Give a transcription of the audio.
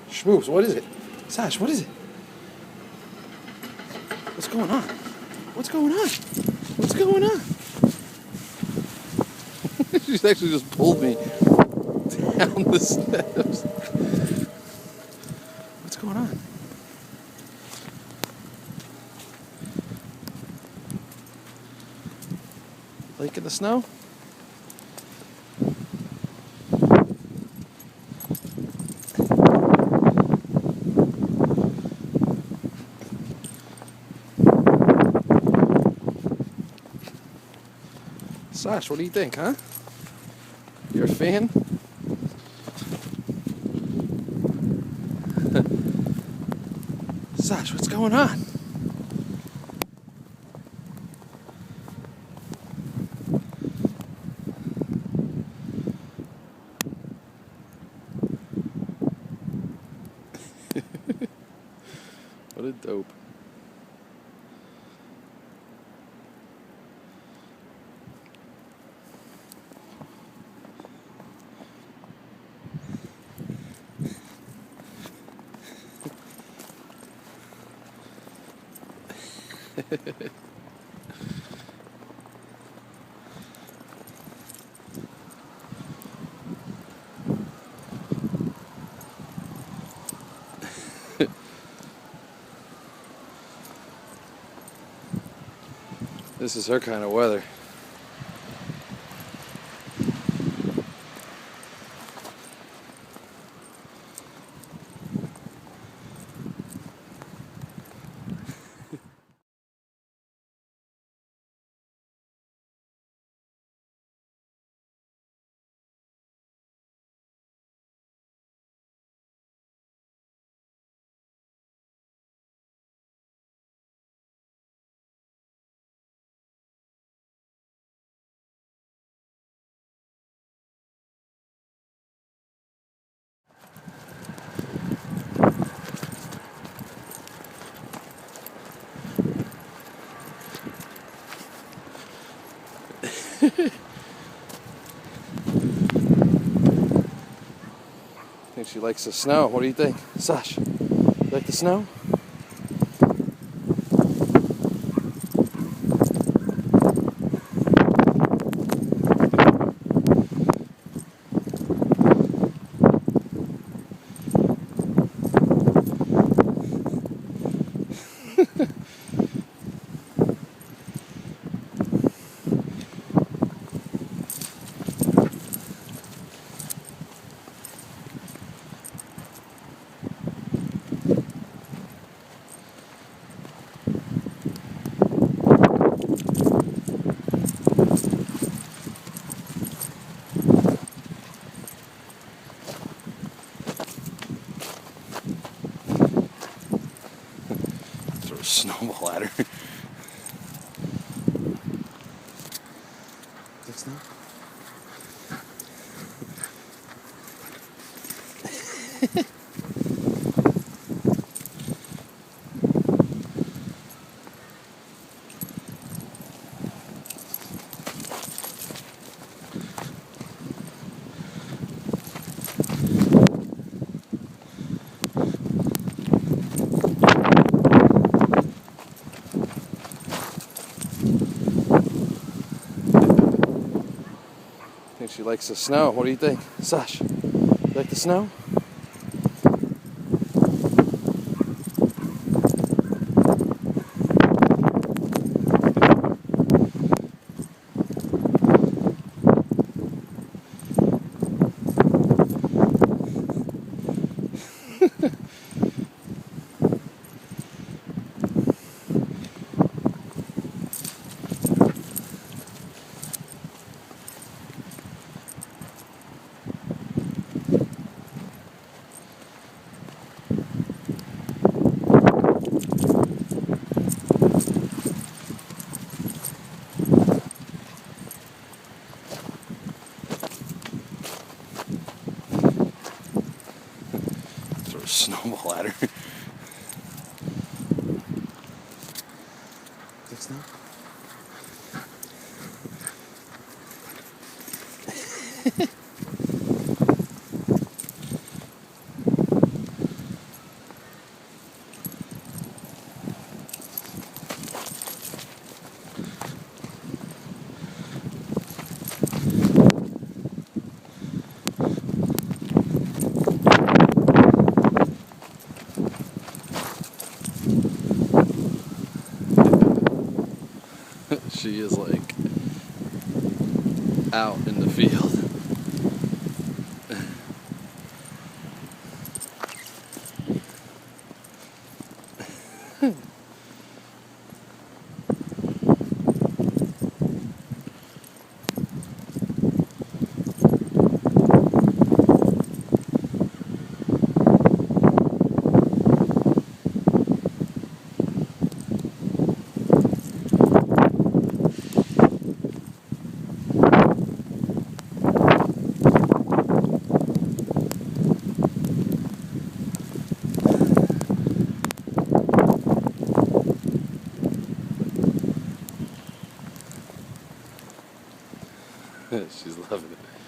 Schmoops, what is it? Sash, what is it? What's going on? What's going on? What's going on? She's actually just pulled me down the steps. What's going on? Lake in the snow? Sash, what do you think, huh? You're a fan? Sash, what's going on? What a dope. This is her kind of weather. I think she likes the snow. What do you think? Sash, you like the snow? Throw a snowball at her. Is that snow? I think she likes the snow. What do you think? Sash, you like the snow? Throw a snowball at her. Is that snow? she is like out in the field. She's loving it.